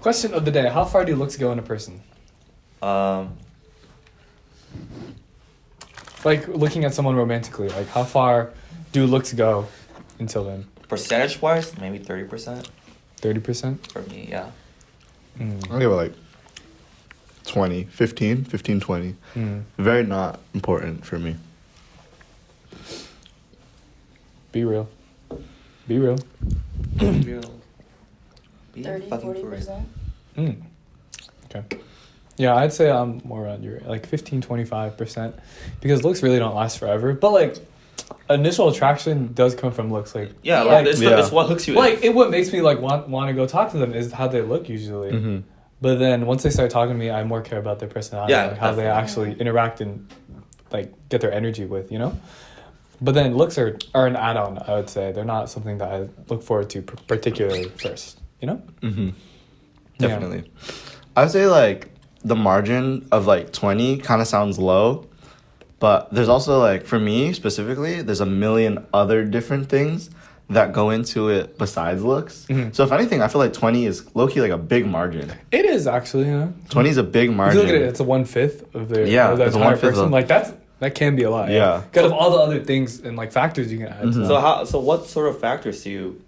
Question of the day: how far do looks go in a person? Like looking at someone romantically, like how far do looks go until then? Percentage-wise, maybe 30%. 30%? For me, yeah. I'll give it like 20, 15, 20. Very not important for me. Be real. Be real. Be 30, fucking for it. 40%. Okay. Yeah, I'd say I'm more around your like 15-25% because looks really don't last forever. But like initial attraction does come from looks. Like Yeah, Yeah. like it's what hooks you. like it what makes me like want to go talk to them is how they look usually. But then once they start talking to me, I more care about their personality, Yeah, like how they definitely. actually interact and like get their energy with, you know? But then looks are an add-on, I would say. They're not something that I look forward to particularly first, you know? Definitely. I would say like the margin of like 20 kind of sounds low, but there's also like for me specifically, there's a million other different things that go into it besides looks. So if anything, I feel like 20 is low-key like a big margin. It is actually, you know? 20 is a big If margin. you look at it, it's a 1/5 of their Yeah, of the it's a entire 1/5 person. of- Like that can be a lot. Yeah. Because of all the other things and like factors you can add to that. So what sort of factors do you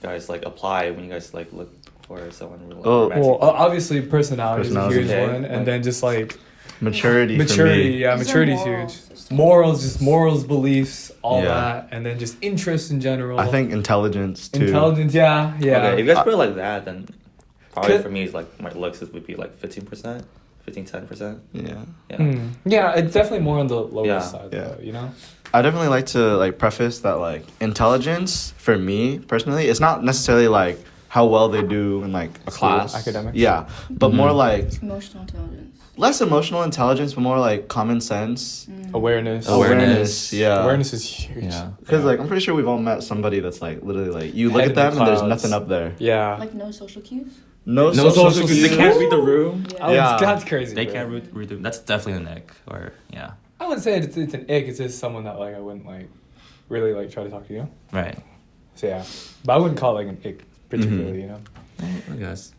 guys like apply when you guys like look for someone really Oh, romantic? Well, obviously personality is a Personality. huge Okay. one, and then just like Maturity for maturity, me. yeah, These are maturity is morals. huge. Morals, beliefs, all Yeah. that, and then just interests in general. I think intelligence too. intelligence, yeah. Okay, if you guys put it like that, then probably Could- for me, it's like my looks would be like 15%, 10%. Yeah. Yeah. Yeah, it's definitely more on the lower Yeah. side, Yeah. though, you know? I definitely like to like preface that like intelligence for me personally, it's not necessarily like how well they do in like a class, Academics. Yeah, but more like Emotional intelligence. less emotional intelligence, but more like common sense, Awareness. Awareness. Yeah, Awareness is huge. Yeah. Because like I'm pretty sure we've all met somebody that's like literally like you look Head at in the them and there's clouds. nothing up there. Yeah. Like no social cues. No social social cues. They can't read the room. Yeah. Oh, Yeah. that's crazy. They bro. can't read the room. That's definitely an ick. Or yeah. I wouldn't say it's an ick. It's just someone that like I wouldn't like really like try to talk to, you know? Right. So yeah, but I wouldn't call it like an ick particularly, you know? I guess.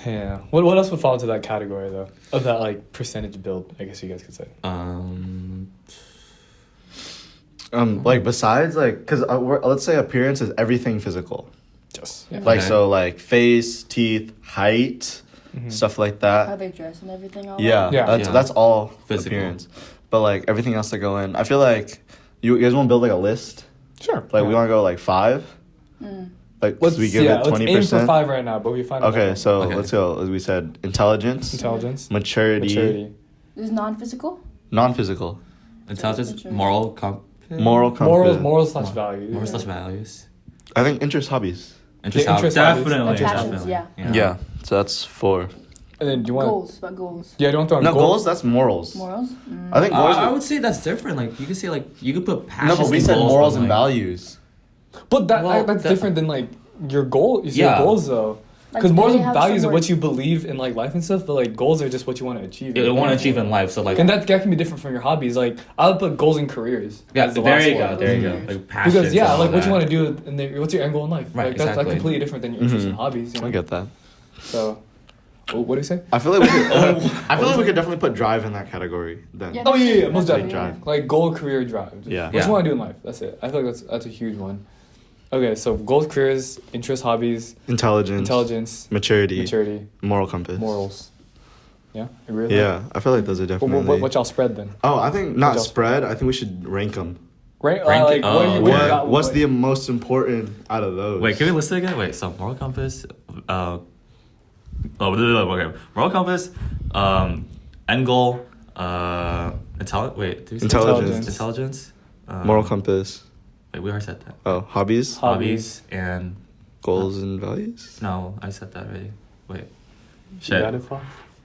Yeah. What else would fall into that category though? Of that like percentage build, I guess you guys could say. Like besides like because let's say appearance is everything physical, Just yeah. like Okay. so like face, teeth, height, stuff like that. How they dress and everything. All Yeah, Yeah. that's Yeah. that's all Physical. appearance. But like everything else that go in, I feel like you guys want to build like a list. Sure. Like we want to go like 5. Like Let's we give it let's 20%. aim for 5 right now, but we find Okay, another so Okay. let's go. As we said, intelligence, intelligence, maturity, maturity, Is non-physical. non-physical, Intelligence, Maturity. moral compass. moral compass. morals slash values. Moral slash values. I think interest, hobbies. Interest, Yeah, interest hobbies. definitely. And passions, definitely. yeah. So that's 4. And then do you want Goals. About goals. Yeah, do you want to throw in No, goals. That's morals. Morals. I think goals. I would say that's different. Like you could say like you could put no, passions. but we in said goals, morals but, and like, values. But Well, that's that- different than like your goal. Your Yeah. goals though, Like, because morals they and have values are some what words. you believe in like life and stuff. But like goals are just what you want to achieve. You want to achieve in life, so like And that can be different from your hobbies. Like I would put goals and careers. yeah. as the There last you one. go. There you go. Mhm. Like passions. Because yeah, and all like what you that. want to do and then what's your end goal in life? Right, Like that's exactly. completely different than your interests and hobbies. You know? I get that. So, what do you say? I feel like we could. I feel like we could definitely put drive in that category. Then. Yeah. Oh yeah, most That's definitely. drive. Like goal, career, drive. Just Yeah. What Yeah. you want to do in life? That's it. I feel like that's a huge one. Okay, so goals, careers, interests, hobbies, intelligence, maturity, maturity, moral compass, morals. Yeah, agree with that? Yeah, I feel like those are What, definitely. what y'all spread then? Oh, I think not y'all spread. I think we should rank them. Right? Rank Like it- what do you, oh. what do you got? What's the most important out of those? Wait, can we list it again? Wait, so moral compass. Okay. Moral compass. End goal. Wait. Did we say Intelligence. Intelligence. Moral compass. Wait, we already said that. Oh, hobbies, Hobbies. and goals, and values. no, I said that already. Wait. You Shit. got it, Flo?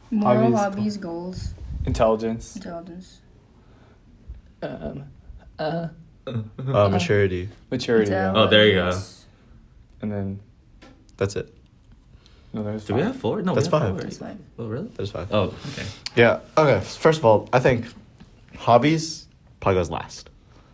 Moral, Hobbies. hobbies, goals, Intelligence. intelligence. Maturity. Maturity. Yeah. Oh, there you go. Intelligence. And then That's it. no, there's Do we five. have 4? No, That's we have 5. 4. That's fine. Oh, really? There's 5. Oh, okay. Yeah. Okay. First of all, I think hobbies probably goes last.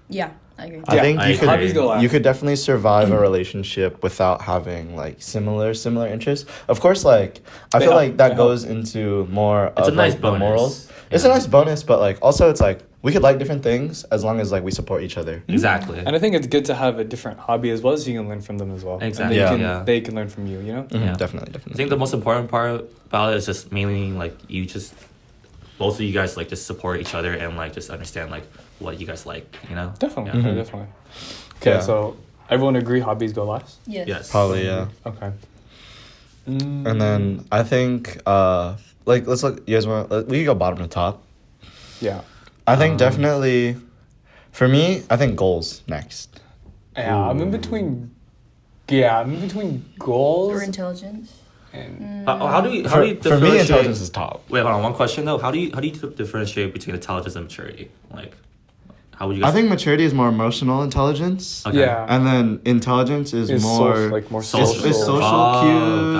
Yeah, I agree. I think I you agree. Hobbies go could last. you could definitely survive a relationship without having like similar interests. Of course, like I They feel help. like that They goes into more It's of a nice like the bonus. morals. It's a Yeah. nice bonus, but like also it's like we could like different things as long as like we support each other. Exactly. And I think it's good to have a different hobby as well, so you can learn from them as well. Exactly. And Yeah. they can learn from you, you know? Mhm, Yeah. Definitely, I definitely. think the most important part about it is just mainly like you just both of you guys like just support each other and like just understand like what you guys like, you know? Definitely. Yeah. Mhm. Definitely. Okay, Yeah. so everyone agree hobbies go last? Yes. Yes. Probably, yeah. Okay. And then I think like let's look. You guys want? We could go bottom to top. Yeah. I think definitely, for me, I think goals next. Yeah, I'm in between. Yeah, I'm in between goals Or intelligence. and How do you For me, differentiate- intelligence is top. Wait, hold on. One question though. How do you differentiate between intelligence and maturity? Like, how would you guys? I think maturity is more emotional intelligence, Okay. yeah, and then intelligence is it's more like more Social. social. It's social Oh,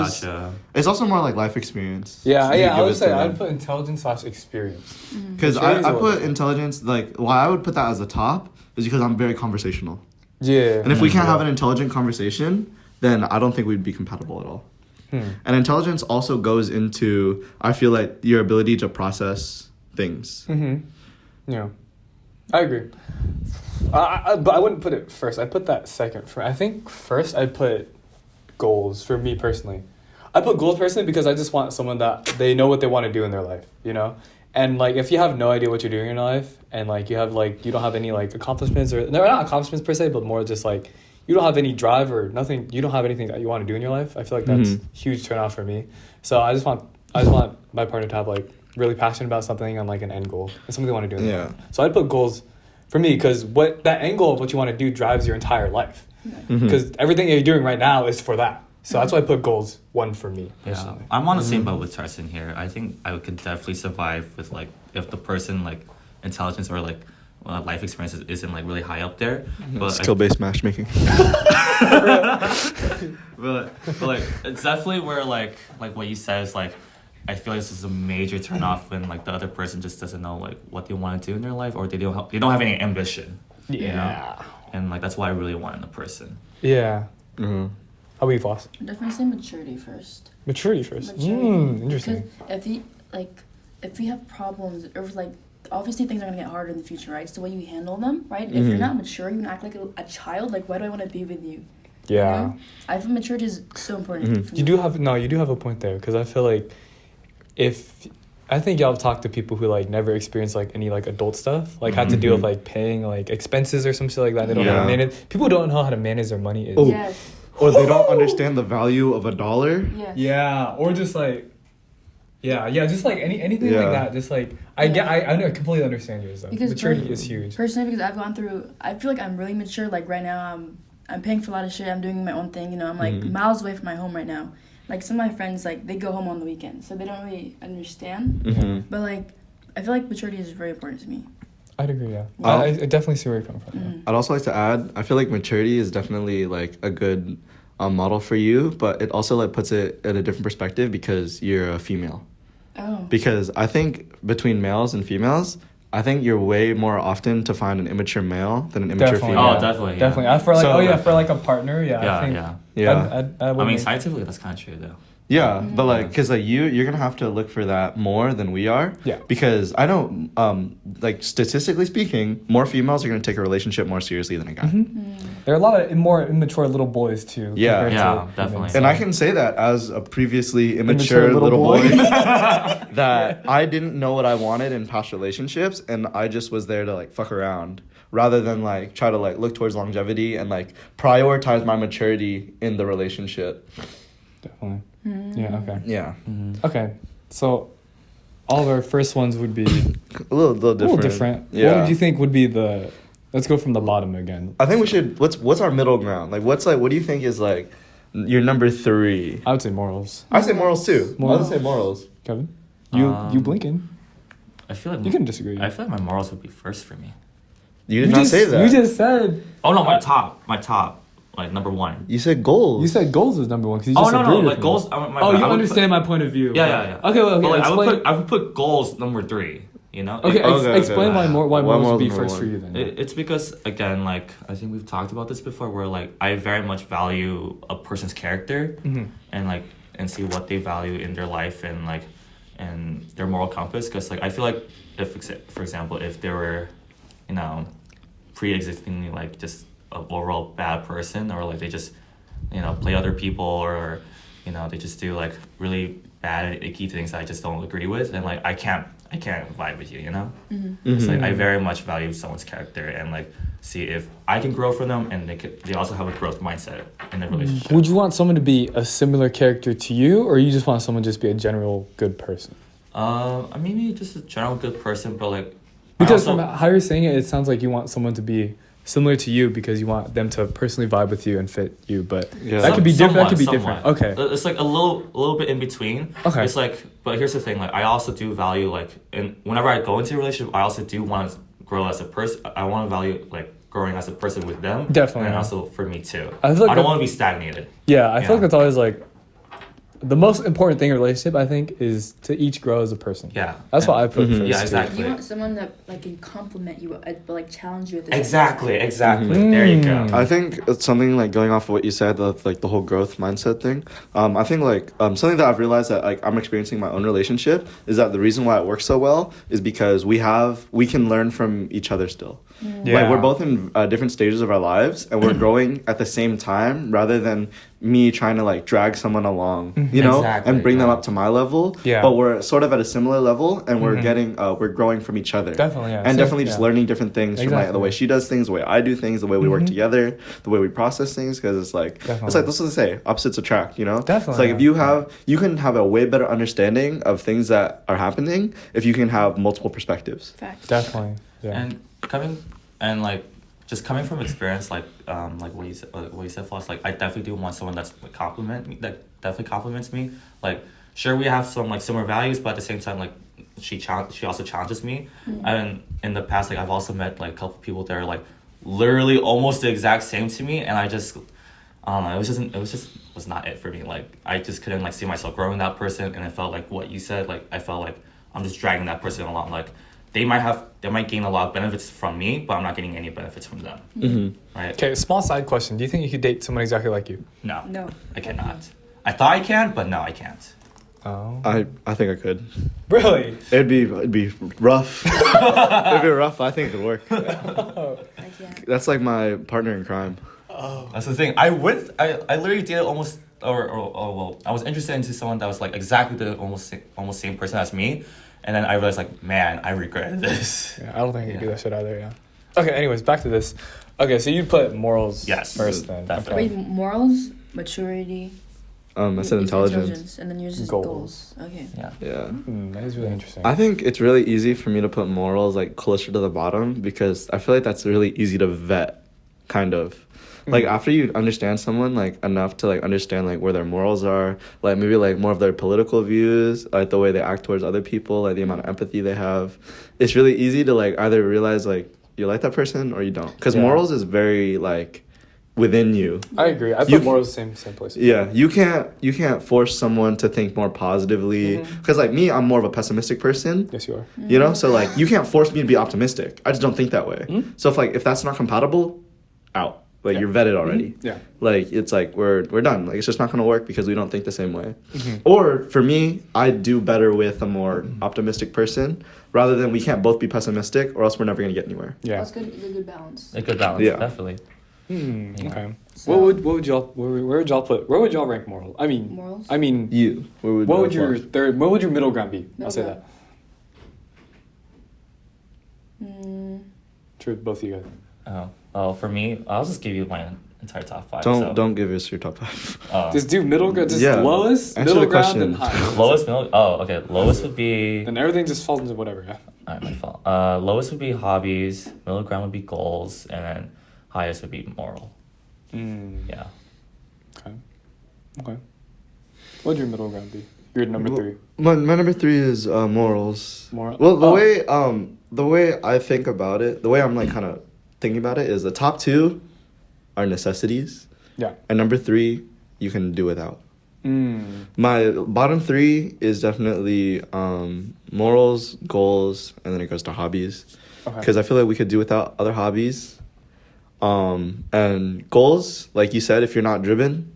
cues. gotcha. It's also more like life experience. Yeah, You yeah. I give would it say to I'd them. put intelligence / experience. Because Maturity's I a put little- intelligence like why I would put that as the top is because I'm very conversational, Yeah. and if we can't Yeah. have an intelligent conversation, then I don't think we'd be compatible at all. And intelligence also goes into I feel like your ability to process things. Yeah, I agree. But I wouldn't put it first. I'd put that second. I think first I'd put goals for me personally. I put goals personally because I just want someone that they know what they want to do in their life, you know? And like if you have no idea what you're doing in your life and like you have like you don't have any like accomplishments or no, not accomplishments per se, but more just like you don't have any drive or nothing, you don't have anything that you want to do in your life. I feel like that's huge turn off for me. So I just want my partner to have like really passionate about something and like an end goal and something they want to do in their Yeah. life. So I'd put goals for me because what that end goal of what you want to do drives your entire life. Because everything that you're doing right now is for that. So that's why I put goals one for me Yeah, personally. I'm on the same boat with Tarsin here. I think I could definitely survive with like if the person like intelligence or like life experience isn't like really high up there. But Skill based matchmaking. but like it's definitely where like what you said is like I feel like this is a major turn off when like the other person just doesn't know like what they want to do in their life or they don't have any ambition. You know? And like that's why I really want in a person. Yeah. Mm-hmm. How about you, Foss? Definitely say maturity first. Maturity first. Maturity. Interesting. Because if we have problems or like obviously things are gonna get harder in the future, right? So the way you handle them, right? If you're not mature, you act like a child. Like why do I want to be with you? Yeah. You know? I think maturity is so important. For You me. do have a point there because I feel like I think y'all have talked to people who like never experienced like any like adult stuff, like had to deal with like paying like expenses or some shit like that. They don't know how to Yeah. manage. People don't know how to manage their money. Is. Oh. Yes. Or they don't understand the value of $1. Yes. Yeah, or just like, just like anything Yeah. like that. Just like I completely understand yours though. Because Maturity is huge. Personally, because I've gone through, I feel like I'm really mature. Like right now, I'm paying for a lot of shit. I'm doing my own thing. You know, I'm like miles away from my home right now. Like some of my friends, like they go home on the weekends, so they don't really understand. But like, I feel like maturity is very important to me. I'd agree. Yeah, Well- I definitely see where you're coming from. yeah. I'd also like to add, I feel like maturity is definitely like a good model for you, but it also like puts it in a different perspective because you're a female. Oh. Because I think between males and females, I think you're way more often to find an immature male than an immature Definitely. female. Oh, definitely. Yeah. Definitely. For like, So- for like a partner. Yeah. Yeah, I think, yeah. Yeah. I mean, wouldn't- scientifically, that's kind of true, though. Yeah, but like, because like you're gonna have to look for that more than we are. Yeah. Because I know, like statistically speaking, more females are gonna take a relationship more seriously than a guy. There are a lot of more immature little boys too. Yeah. compared to Yeah, women, definitely. so- And I can say that as a previously immature little boy, that I didn't know what I wanted in past relationships, and I just was there to like fuck around rather than like try to like look towards longevity and like prioritize my maturity in the relationship. Definitely. Yeah. Okay. Yeah, Okay. So, all of our first ones would be a little different. a little different. Yeah. What would you think would be the? Let's go from the bottom again. I think we should. What's our middle ground? Like, what do you think is like your number 3? I would say morals. I say morals too. I Morals. would say morals. Kevin, you blinking? I feel like You can disagree. I feel like my morals would be first for me. You did not say that. You just said. Oh no, my top, like number 1. You said goals. You said goals was number one because you Oh just no, agreed with like me. goals. Oh, you understand my point of view. Yeah. Okay, well, okay. But, like, explain. I would put goals number 3. You know. Okay, Okay, explain okay. why Why morals would morals be number first one? for you then. It's because again, like I think we've talked about this before, where like I very much value a person's character and see what they value in their life and their moral compass. Because like I feel like if for example if they were, you know, pre-existingly like just an overall bad person, or like they just, you know, play other people, or you know they just do like really bad and icky things that I just don't agree with, then like I can't vibe with you, you know. It's like I very much value someone's character and like see if I can grow from them, and they also have a growth mindset in their relationship. Would you want someone to be a similar character to you, or you just want someone to just be a general good person? Maybe just a general good person, but like Because I also, from how you're saying it, it sounds like you want someone to be similar to you because you want them to personally vibe with you and fit you. But Yeah. that could be different. That could be somewhat. different. Okay. It's like a little bit in between. Okay. It's like, but here's the thing. Like, I also do value like, and whenever I go into a relationship, I also do want to grow as a person. I want to value like growing as a person with them. Definitely. And also for me too. I feel like I don't that- want to be stagnated. Yeah, I feel like Yeah. that's always like the most important thing in a relationship. I think is to each grow as a person. Yeah. That's what I put first. Yeah, too. exactly. You want someone that like can compliment you, but like challenge you at the Exactly. same time. Exactly. There you go. I think it's something like going off of what you said, like the whole growth mindset thing. I think like something that I've realized that like I'm experiencing in my own relationship is that the reason why it works so well is because we can learn from each other still. Yeah. Like we're both in different stages of our lives, and we're growing at the same time, rather than me trying to like drag someone along, you know, Exactly, and bring them yeah. up to my level. Yeah. But we're sort of at a similar level, and we're we're growing from each other. Definitely, yeah. And Same, definitely just yeah. learning different things from like the Exactly. way she does things, the way I do things, the way we work together, the way we process things. Because it's like Definitely. that's what they say, opposites attract. You know. Definitely, It's like if yeah. you can have a way better understanding of things that are happening if you can have multiple perspectives. Facts. Definitely. Yeah. Just coming from experience, like what you said, Floss, like I definitely do want someone that definitely compliments me. Like, sure, we have some like similar values, but at the same time, like she also challenges me. And in the past, like I've also met like a couple people that are like literally almost the exact same to me, and I don't know, it was not it for me. Like I just couldn't like see myself growing that person, and I felt like what you said, like I felt like I'm just dragging that person along. Like they might gain a lot of benefits from me, but I'm not getting any benefits from them. Right? Okay, small side question. Do you think you could date someone exactly like you? No. No. I cannot. I thought I can, but no, I can't. Oh. I think I could. Really? It'd be rough. It'd be rough. I think it could work. I can't. That's like my partner in crime. That's the thing. I literally did almost I was interested into someone that was like exactly the almost same person as me, and then I realized like, man, I regret this. Yeah, I don't think you could do that shit either. Yeah. Okay. Anyways, back to this. Okay, so you put morals Yes, first then. definitely. Okay. Wait, morals, maturity. I said intelligence. and then yours is Goals. goals. Okay. Yeah. Yeah. That is really interesting. I think it's really easy for me to put morals like closer to the bottom because I feel like that's really easy to vet, kind of. Like after you understand someone like enough to like understand like where their morals are, like maybe like more of their political views, like the way they act towards other people, like the amount of empathy they have, it's really easy to like either realize like you like that person or you don't. Because Yeah. morals is very like within you. I agree. I You- put morals same place. Yeah, you can't force someone to think more positively. Because like me, I'm more of a pessimistic person. Yes, you are. You know, so like you can't force me to be optimistic. I just don't think that way. So if that's not compatible, out. Like Yeah. you're vetted already. Yeah. Like it's like we're done. Like it's just not gonna work because we don't think the same way. Or for me, I do better with a more optimistic person rather than we can't both be pessimistic or else we're never gonna get anywhere. Yeah. That's good. It's a good balance. A good balance, Yeah. definitely. Okay. So- What would y'all where would y'all put? Where would y'all rank moral? I mean, Morals? I mean, You. what would your third? What would your middle ground be? I'll say Middle that. Mm, True, both of you guys. Oh, for me, I'll just give you my entire top 5. don't give us your top 5. Just do middle ground. Just Yeah. lowest, Answer middle the ground, question. and high. lowest middle. Oh, okay. Lowest would be. Then everything just falls into whatever. Yeah. Alright, my fault. Lowest would be hobbies. Middle ground would be goals, and then highest would be moral. Yeah. Okay. Okay. What would your middle ground be? Your number 3. My number 3 is morals. Moral- Well, Oh. the way I think about it, the way I'm like kind of thinking about it is the top 2 are necessities, Yeah. and number 3 you can do without. My bottom 3 is definitely morals, goals, and then it goes to hobbies. Because I feel like we could do without other hobbies. And goals, like you said, if you're not driven,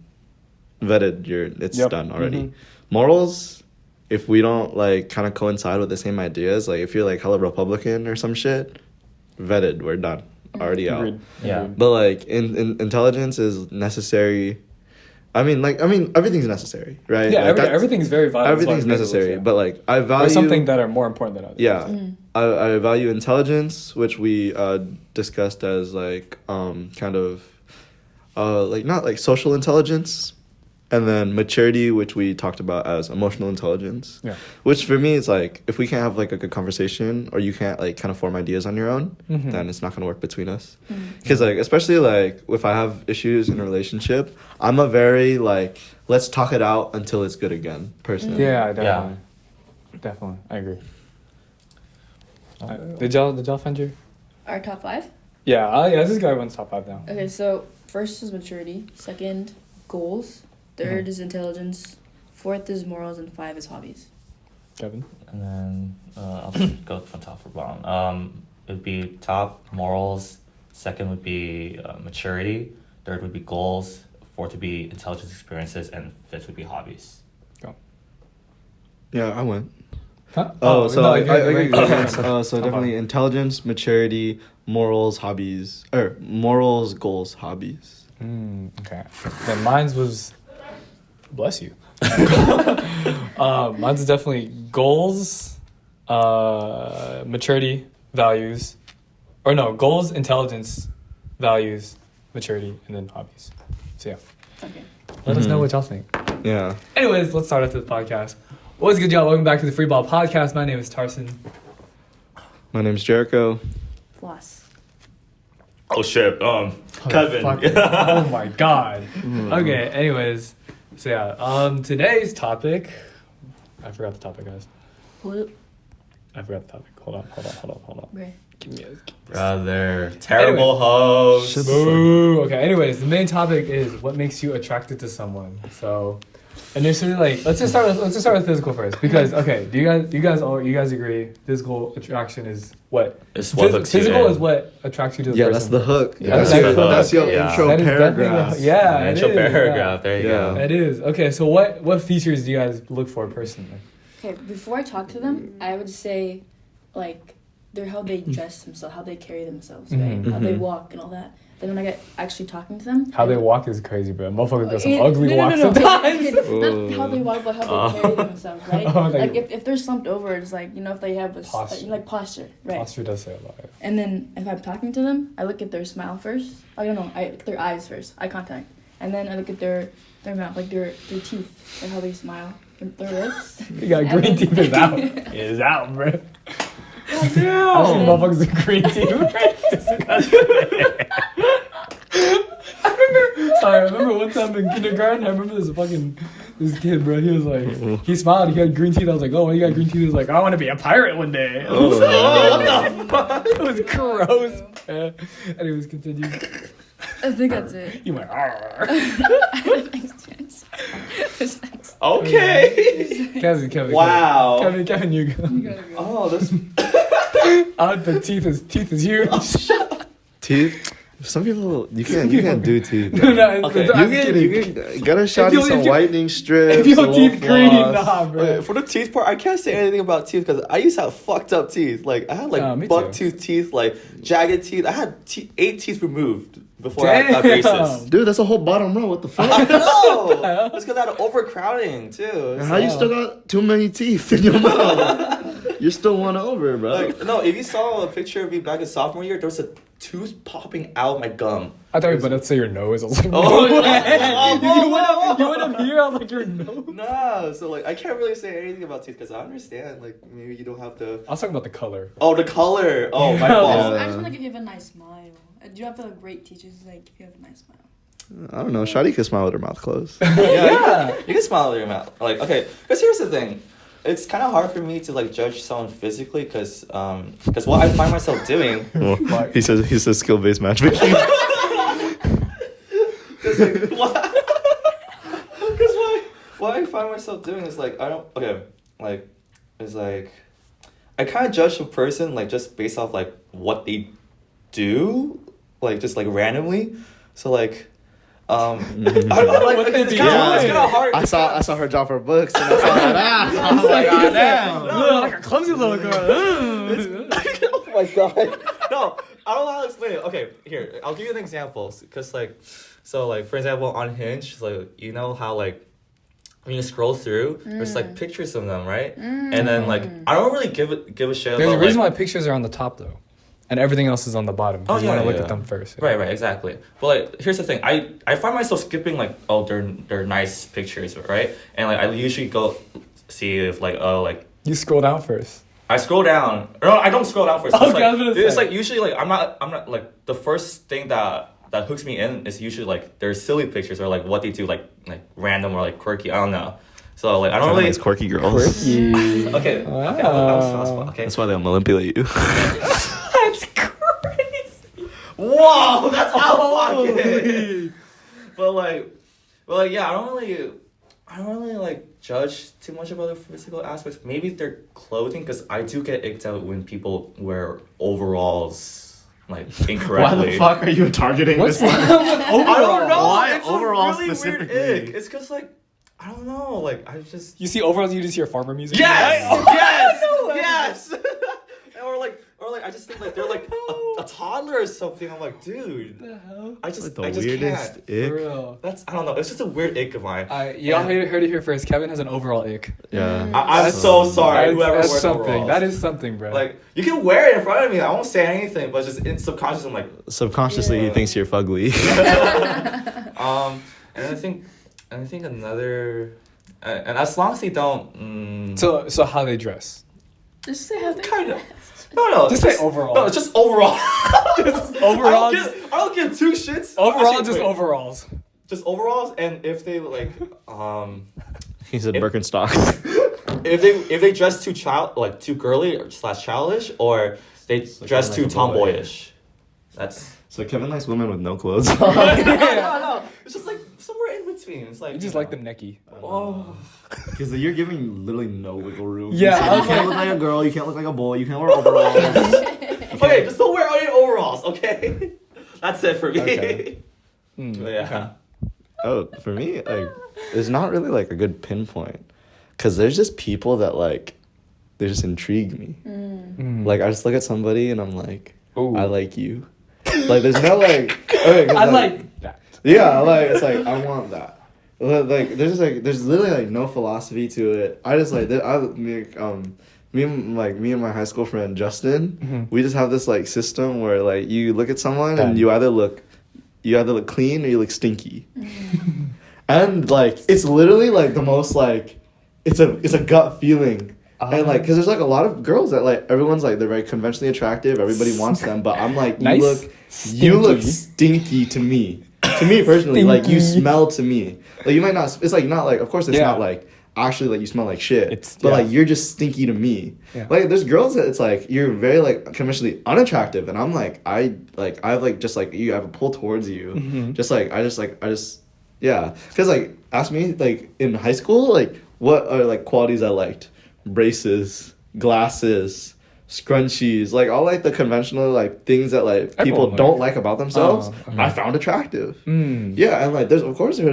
vetted, it's done already. Morals, if we don't like kind of coincide with the same ideas, like if you're like hella Republican or some shit, vetted, we're done, already out. Yeah. But like in intelligence is necessary. I mean, everything's necessary, right? Yeah, like everything's very vital. everything's necessary. But like, I value there's something that are more important than others. Yeah, I value intelligence, which we discussed as like kind of like not like social intelligence, and then maturity, which we talked about as emotional intelligence. Yeah. Which for me, it's like if we can't have like a good conversation, or you can't like kind of form ideas on your own, then it's not gonna work between us. Because like especially like if I have issues in a relationship, I'm a very like let's talk it out until it's good again person. Yeah, definitely, I agree. Did y'all find your? Our top 5? Yeah, let's just go everyone's top 5 now. Okay, so first is maturity, second goals, third is intelligence, fourth is morals, and 5 is hobbies. Kevin. And then I'll just go from top to bottom. It would be top morals. Second would be maturity. Third would be goals. Fourth would be intelligence experiences, and fifth would be hobbies. Go. Yeah, I went. Huh? So no, I you're right. so definitely intelligence, maturity, morals, hobbies, or morals, goals, hobbies. Okay. Then mine's was, bless you. Mine's definitely goals, maturity, values, or no, goals, intelligence, values, maturity, and then hobbies. So yeah. Okay. Let us know what y'all think. Yeah. Anyways, let's start off the podcast. What's good, y'all? Welcome back to the Freeball Podcast. My name is Tarson. My name's Jericho. Floss. Oh shit, Kevin. Oh my god. Okay, anyways. So yeah, today's topic. I forgot the topic, guys. What? I forgot the topic. Hold on. Okay. Give me a Brother, terrible host. Boo. Okay, anyways, the main topic is what makes you attracted to someone. So initially, like, let's just start with physical first, because okay, do you guys agree physical attraction is what? It's what hooks you physical in. is what attracts you to the Yeah, person. that's the hook. Yeah, That's your Yeah. intro That is definitely paragraph. yeah, An it intro is, paragraph. There you Yeah. go. It is. Okay, so what features do you guys look for personally? Okay, before I talk to them, I would say, like, they're how they dress themselves, how they carry themselves, right? How they walk and all that. Then when I get actually talking to them, How they walk is crazy, bro. Motherfuckers got some No, ugly no, walks no, no. sometimes. Not how they walk, but how they carry themselves, right? Oh, like if they're slumped over, it's like, you know, if they have a Posture. like posture, right? Posture does say a lot. And then if I'm talking to them, I look at their smile first. I don't know, I look at their eyes first, eye contact, and then I look at their mouth, like their teeth, like how they smile, their lips. You got green And teeth is out, bro. I've seen motherfuckers with green teeth. It's disgusting. I remember one time in kindergarten, I remember this kid, bro, he was like, he smiled, he had green teeth. I was like, oh, why you got green teeth? He was like, I want to be a pirate one day. I was like, what the fuck? It was gross, man. Anyways, continue. I think that's it. You went, arr. Okay. Kevin. Wow. Kevin, you go. You gotta go. Oh, this. The teeth is huge. Teeth. Some people you can't do teeth. No, Okay. I'm You kidding. gotta shot you some whitening strips. If your some teeth little green, floss. nah, bro. Okay, for the teeth part, I can't say anything about teeth because I used to have fucked up teeth. Like I had me like buck too. tooth teeth, like jagged teeth. I had 8 teeth removed before I got braces. Damn. Dude, that's a whole bottom row. What the I fuck? know. That's because I had overcrowding too. How you still got too many teeth in your mouth? You're still one over, bro. Like no, if you saw a picture of me back in sophomore year, there was a tooth popping out my gum. I thought you were about to say your nose. I was like, Oh, no way. yeah. You went up here. I was like, your nose. Nah, so like I can't really say anything about teeth because I understand like maybe you don't have to. I was talking about the color. Oh, the color. Oh, my Yeah. fault. I just want to give you a nice smile. Do you have to have great teachers like if you have a nice smile? I don't know. Shadi can smile with her mouth closed. Yeah, you can smile with your mouth. Like, okay, because here's the thing. It's kind of hard for me to like judge someone physically because what I find myself doing. Well, he says skill based matchmaking. Because like, what what I find myself doing is like it's like I kind of judge a person like just based off like what they do, like just like randomly. So like, I don't know, like it's kind of hard. I saw her drop her books and I saw that ass. I was like, God damn. No, like a clumsy little girl. Oh my god. No, I don't know how to explain it. Okay, here, I'll give you an example. Cause like, so like for example on Hinge, like you know how like when you scroll through, there's like pictures of them, right? And then like I don't really give a shit There's about a reason like, why pictures are on the top though, and everything else is on the bottom. Oh, You want to look at them first. Right, exactly. But like, here's the thing. I find myself skipping like, oh, they're nice pictures, right? And like, I usually go see if like, oh, like You scroll down first. I scroll down. Or no, I don't scroll down first. Okay, It's I was gonna like, it's say. like usually like I'm not like the first thing that hooks me in is usually like their silly pictures or like what they do like random or like quirky. I don't know. So like I don't really. Nice quirky girls. Quirky. Okay. Wow. Okay. That's why they manipulate you. That's crazy. Whoa, that's out of pocket. But like, yeah, I don't really like judge too much about the physical aspects. Maybe their clothing, because I do get icked out when people wear overalls like incorrectly. Why the fuck are you targeting What's this one? I don't know. Why it's overalls a really specifically? weird ick. It's because like I don't know. Like I just. You see overalls, you just hear farmer music. Yes! Right? Yes! or like I just think like they're like a toddler or something. I'm like, dude. What the hell? I just The weirdest can't. For ick. real. I don't know. It's just a weird ick of mine. Y'all heard it here first. Kevin has an overall ick. Yeah. I'm so sorry. Whoever That's wears something. overalls. That is something, bro. Like you can wear it in front of me. I won't say anything, but just in subconscious, I'm like, Subconsciously, he thinks you're fugly. and I think another, and as long as they don't. So how they dress? Just say how they Kind of. No. Just say overall. No, it's just overall. Just overall. I don't give two shits. Overall, Actually, just wait. overalls. Just overalls, and if they like, He said If- Birkenstocks. if they dress too girly or / childish, or they like dress like too a boy. tomboyish. That's So Kevin likes women with no clothes. no. It's just like somewhere in between. It's like You just like them necky. Oh. Because you're giving literally no wiggle room. Yeah, You okay. can't look like a girl. You can't look like a boy. You can't wear overalls. Okay, just don't wear any overalls, okay? That's it for me. Okay. But yeah. Oh, for me, like, there's not really like a good pinpoint, because there's just people that like, they just intrigue me. Like I just look at somebody and I'm like, Ooh. I like you. Like there's no like, okay, 'cause, I like that. yeah, like it's like I want that. Like there's just like there's literally like no philosophy to it. I just like me and my high school friend Justin, we just have this like system where like you look at someone and you either look clean or you look stinky. And like it's literally like the most like it's a gut feeling. And like because there's like a lot of girls that like everyone's like they're very conventionally attractive, everybody wants them, but I'm like you Nice. you look Stinky. stinky to me. To me personally, like you smell to me. Like you might not. It's like not like. Of course, it's Yeah. not like actually like you smell like shit. But yeah. like you're just stinky to me. Yeah. Like there's girls that it's like you're very like conventionally unattractive, and I'm like I have like just like you have a pull towards you. Just like I just yeah. Because like ask me like in high school like what are like qualities I liked: braces, glasses, scrunchies, like all like the conventional like things that like people Everyone don't like about themselves. I found attractive. Yeah, and like there's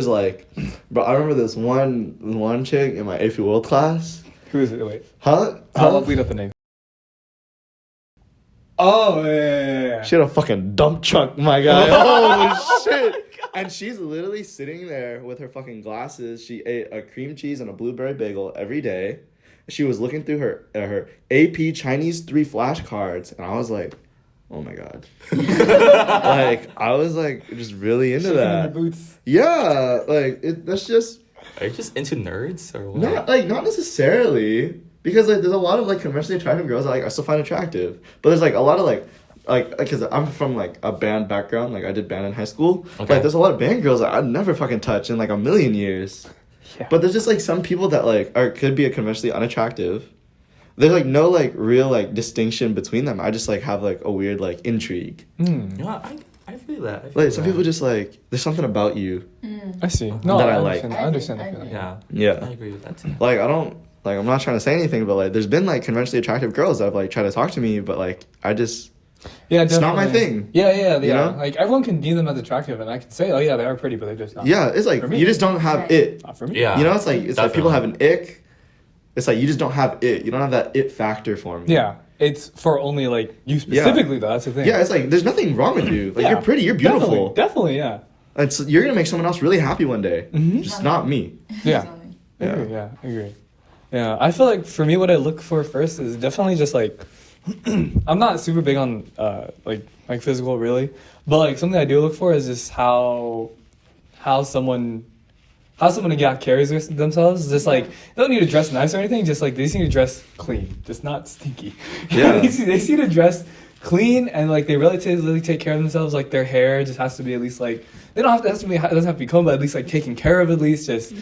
like, bro, I remember this one chick in my AP World class. Who is it? Wait. Huh? I'll bleed up the name. Oh yeah. She had a fucking dump truck, my guy. Holy shit. And she's literally sitting there with her fucking glasses. She ate a cream cheese and a blueberry bagel every day. She was looking through her AP Chinese 3 flashcards, and I was like, oh my god. Like I was like just really into Shaking in that. your boots. Yeah, like that's just Are you just into nerds or what? not necessarily, because like there's a lot of like conventionally attractive girls that, like I still find attractive, but there's like a lot of like because I'm from like a band background, like I did band in high school. Okay. Like there's a lot of band girls that I'd never fucking touch in like a million years. Yeah. But there's just like some people that like could be conventionally unattractive. There's like no like real like distinction between them. I just like have like a weird like intrigue. You know, I feel feel that. I feel Like some that. people just like there's something about you. I see. No, That I I like. understand. I understand the I feeling. Yeah. Yeah. I agree with that too. Like I don't like I'm not trying to say anything, but like there's been like conventionally attractive girls that have like tried to talk to me, but like I just Yeah, It's not my definitely. thing. Yeah. You know? Like everyone can deem them as attractive, and I can say, oh yeah, they are pretty, but they're just not. yeah, it's like For me. you just don't have Right. it. Not for me. Yeah. You know, it's like people have Definitely. an ick. It's like you just don't have it. You don't have that it factor for me. Yeah, it's for only like you specifically though. That's the thing. Yeah, it's like there's nothing wrong with you. Like Yeah. you're pretty, you're beautiful. Definitely, yeah. And so you're gonna make someone else really happy one day. Mhm. Just not me. Yeah. I Yeah. agree. I agree. Yeah, I feel like for me, what I look for first is definitely just like I'm not super big on like physical really, but like something I do look for is just how someone carries themselves. Just like they don't need to dress nice or anything. Just like they just need to dress clean, just not stinky. Yeah. they just need to dress clean and like they relatively take care of themselves. Like their hair just has to be at least like they don't have to it doesn't have to be combed, but at least like taken care of. At least just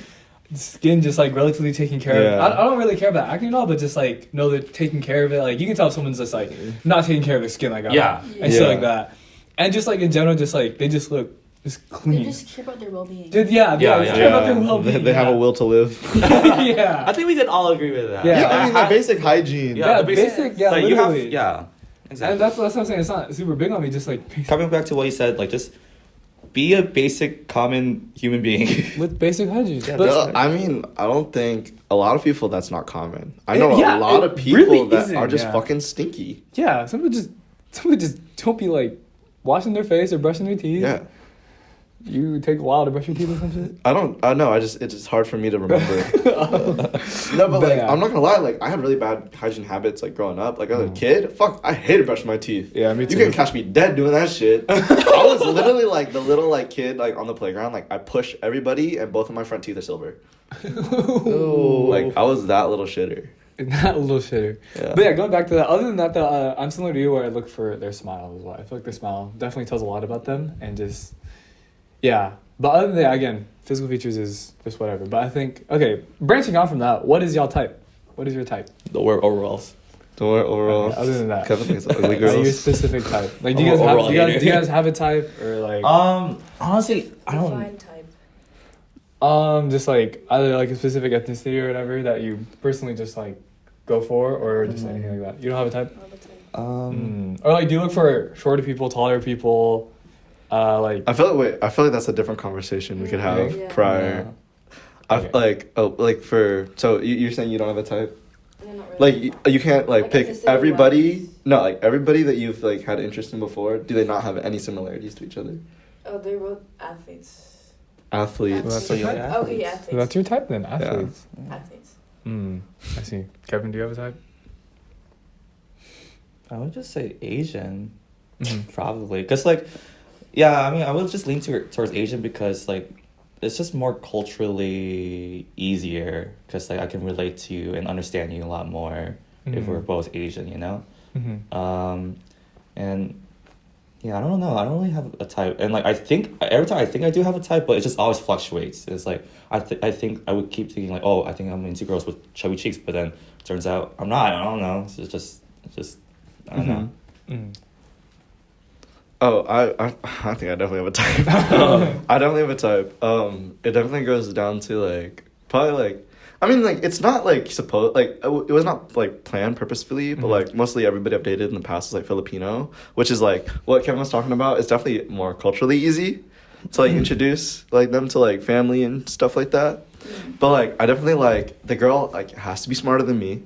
skin just like relatively taken care of. Yeah. I don't really care about acne and all, but just like know they're taking care of it. Like you can tell if someone's just like not taking care of their skin, like Yeah. and shit like that. And just like in general, just like they just look just They clean. just care about their well-being. Just Yeah, just care about their well-being. They have a will to live. Yeah. I think we can all agree with that. Yeah. Yeah, I mean like basic hygiene. Yeah, Yeah, the basic. Yeah, like you have, literally. yeah, exactly. And that's what I'm saying. It's not super big on me. Just like basic, Coming back to what you said, like just be a basic, common human being. with basic hygiene. Yeah, But- that's- I mean, I don't think a lot of people that's not common. I know Yeah, a lot it of people really that isn't, are just yeah. fucking stinky. yeah, some people just don't be like washing their face or brushing their teeth. Yeah. You take a while to brush your teeth or some shit. I know, it's just hard for me to remember. No, but like Yeah. I'm not gonna lie, like I had really bad hygiene habits like growing up. Like as a kid, fuck, I hated brushing my teeth. Yeah, me You too. can catch me dead doing that shit. I was literally like the little like kid like on the playground. Like I push everybody and both of my front teeth are silver. Like I was that little shitter. Not a little shitter. Yeah. But yeah, going back to that. Other than that, though, I'm similar to you where I look for their smile as well. I feel like their smile definitely tells a lot about them, and just yeah. But other than that, again, physical features is just whatever. But I think okay, branching on from that, what is y'all type? What is your type? The word overalls. Don't worry, overall. Okay, other than that, Kevin thinks ugly Are you a girls. specific type? Like, do I'm you guys an have overall do you guys, hater. do you guys have a type or like Honestly, I don't. Define type. just like either like a specific ethnicity or whatever that you personally just like go for or just anything like that. You don't have a type. All the type. Or like, do you look for shorter people, taller people? Like I feel like that's a different conversation we could have Yeah. prior. Okay. You're saying you don't have a type? No, not really. Like you can't like Like pick ethnicity everybody. wise. No, like everybody that you've like had interest in before. Do they not have any similarities to each other? Oh, they're both athletes. Athletes. Well, that's So you okay. like Okay, athletes. athletes. so that's your type then, athletes. Athletes. I see. Kevin, do you have a type? I would just say Asian, Mhm. probably. Because, like, yeah, I mean, I would just lean towards Asian because, like, it's just more culturally easier because, like, I can relate to you and understand you a lot more if we're Mhm. both Asian, you know? Mm-hmm. And, yeah, I don't know. I don't really have a type. And, like, I think, every time I think I do have a type, but it just always fluctuates. It's like, I think I would keep thinking, like, oh, I think I'm into girls with chubby cheeks, but then turns out I'm not. I don't know. It's just I don't know. Mm. Oh, I think I definitely have a type. I definitely have a type. It definitely goes down to like probably like I mean like it's not like supposed like it was not like planned purposefully, but Mhm. like mostly everybody I've dated in the past is like Filipino, which is like what Kevin was talking about. It's definitely more culturally easy to like introduce like them to like family and stuff like that. But like I definitely like the girl like has to be smarter than me.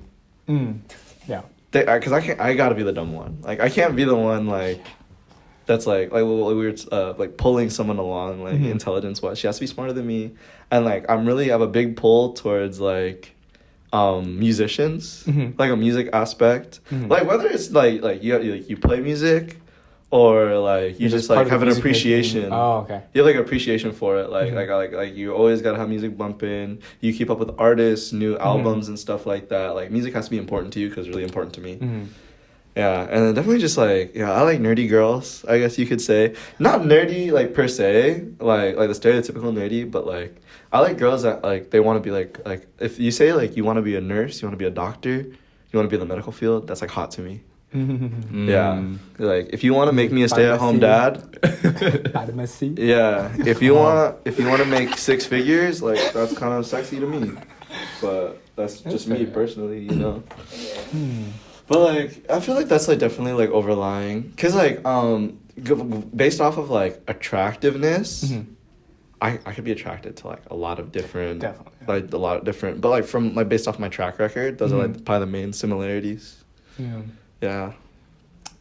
Yeah. Because I gotta be the dumb one. Like I can't be the one like that's like we were like pulling someone along like Mhm. intelligence wise. She has to be smarter than me, and like I have a big pull towards like musicians, Mhm. like a music aspect. Mhm. Like whether it's like you play music, or like you You're just part like of have the an music making- appreciation. Oh, okay. You have like an appreciation for it, like Mhm. like you always gotta have music bumping. You keep up with artists, new Mm-hmm. albums and stuff like that. Like music has to be important to you because it's really important to me. Mm-hmm. Yeah, and then definitely just like I like nerdy girls. I guess you could say not nerdy like per se, like the stereotypical nerdy, but like I like girls that like they want to be like if you say like you want to be a nurse, you want to be a doctor, you want to be in the medical field, that's like hot to me. Yeah, like if you want to make me a stay-at-home dad, Out of my seat. yeah. If you want to make six figures, like that's kind of sexy to me. But that's just me personally, you know. But like, I feel like that's like definitely like overlying, cause like based off of like attractiveness, I could be attracted to like a lot of different, Definitely. like a lot of different. But like from like based off my track record, those are like probably the main similarities. Yeah. Yeah.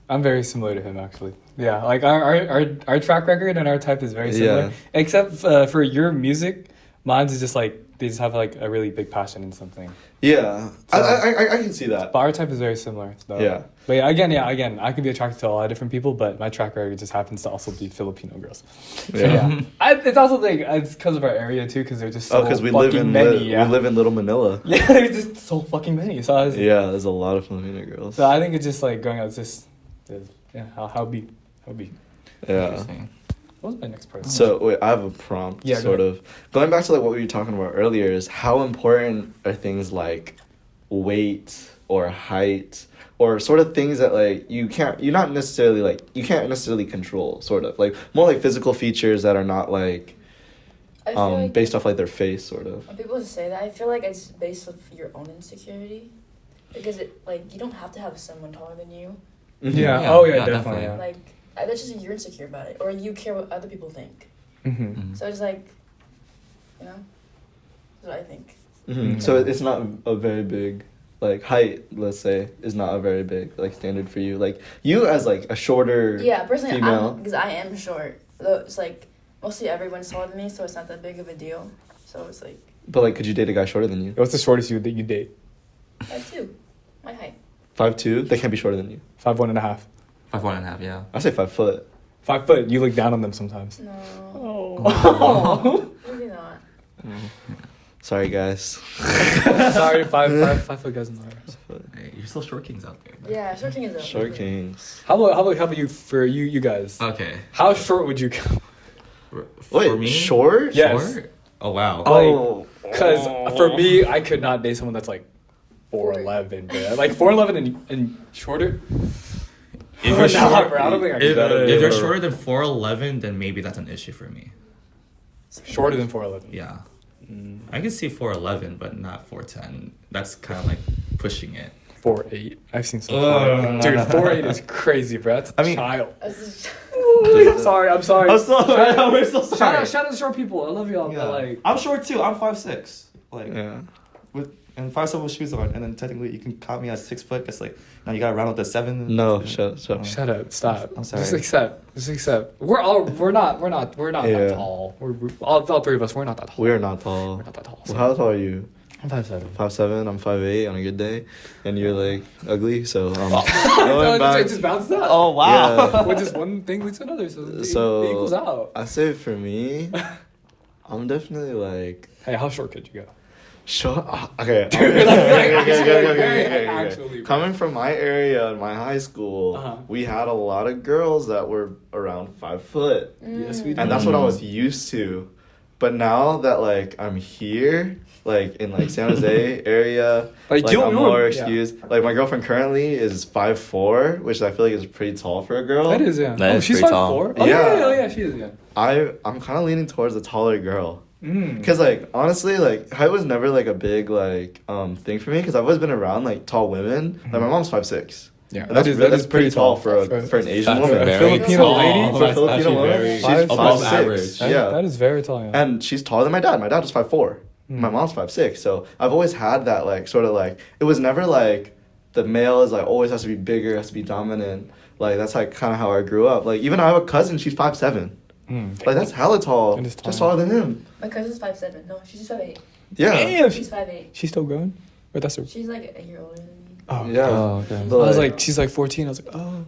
I'm very similar to him, actually. Yeah, like our track record and our type is very similar. Yeah. Except for your music, mine's is just like they just have like a really big passion in something. Yeah, So- I can see that. But our type is very similar. So. Yeah. But yeah, again, I can be attracted to a lot of different people, but my track record just happens to also be Filipino girls. So, Yeah. it's also like it's because of our area too, because they're just so Because we fucking live in many. Yeah. we live in Little Manila. Yeah, there's just so fucking many. So I was, Yeah, there's a lot of Filipino girls. So I think it's just like going out. It's just yeah, how be. Yeah. Interesting. What was my next part? So wait, I have a prompt. Yeah, go sort of going back to like what we were talking about earlier is how important are things like weight or height or sort of things that like you can't necessarily control, sort of like more like physical features that are not like I feel like based off like their face, sort of. when people say that, I feel like it's based off your own insecurity, because it like you don't have to have someone taller than you. Yeah. Yeah, Oh yeah, yeah, definitely. definitely. Yeah. Like that's just you're insecure about it, or you care what other people think. Mm-hmm. So it's like, you know, that's what I think. Mm-hmm. So it's not a very big like height, let's say, is not a very big like standard for you. Like you as like a shorter Yeah, personally, female. because I am short. Though it's like mostly everyone's taller than me, so it's not that big of a deal. So it's like But like, could you date a guy shorter than you? What's the shortest you date? 5'2", my height. 5'2"? They can't be shorter than you. 5'1.5". 5'1.5", yeah. I say 5 foot. 5 foot. You look down on them sometimes. No, Oh. maybe not. Sorry, guys. Sorry, five foot guys in the Hey, you're still short kings out there. Yeah, short king is a Short kings. How about you for you guys? Okay. How short would you go? Wait, For me? short? Yes. Short? Oh, wow. Oh. Because for me, I could not date someone that's like 4'11", bro. Like 4'11" and shorter. If you're Nah, short, bro, I don't think I if, could. if you're shorter than 4'11", then maybe that's an issue for me. Shorter than 4'11". Yeah. I can see 4'11", but not 4'10". That's kind of like pushing it. 4'8". I've seen some. Ugh. Dude, 4'8" is crazy, bro. That's I mean- child. That's just- I'm sorry. I'm sorry. We're so sorry. Shout out to short people. I love y'all. But like, I'm short too. I'm 5'6". Like Yeah. and 5'7" with shoes on, and then technically you can count me as 6 foot. It's like now you gotta round up to 7. No, shut up. shut up. Stop. I'm sorry. Just accept. We're not Yeah. that tall. We're all three of us. We're not that tall. We are not tall. We're not that tall. Well, how tall are you? I'm 5'7". 5'7", I'm 5'8" on a good day. And you're like ugly, so So going back. it just bounces out. Oh wow. Yeah. With just one thing leads to another, so it So equals out. I say for me, I'm definitely like Hey, how short could you go? short. Okay. Actually, bro. Coming from my area in my high school, Uh-huh. we had a lot of girls that were around 5 foot, Yes, we do. and that's what I was used to. But now that like I'm here, like in like San Jose area, Like, like you- I'm you- more yeah. excused. Like my girlfriend currently is 5'4", which I feel like is pretty tall for a girl. That is, yeah. That is she's pretty 5'4". tall. Oh, Yeah. yeah, she is, yeah. I'm kind of leaning towards a taller girl. Mm. Cause like honestly, like height was never like a big like thing for me. Cause I've always been around like tall women. Like my mom's 5'6". Yeah, And that's pretty tall for an Asian That's woman. very Filipino tall. lady? For a That's Filipino actually woman, very she's above 5'6". average. Yeah. That is very tall, yeah. And she's taller than my dad. My dad was 5'4". My mom's 5'6". So I've always had that like sort of like it was never like the male is like always has to be bigger, has to be dominant. Like that's like kind of how I grew up. Like even I have a cousin, she's 5'7". Like that's hella tall. It is tall. Just taller than him. My cousin's 5'7". No, she's 5'8". Yeah. Damn, She's 5'8". she's still going? Or that's her? She's like a year older than me. Oh, Yeah. Oh, okay. But, I was like, she's like 14. I was like, oh.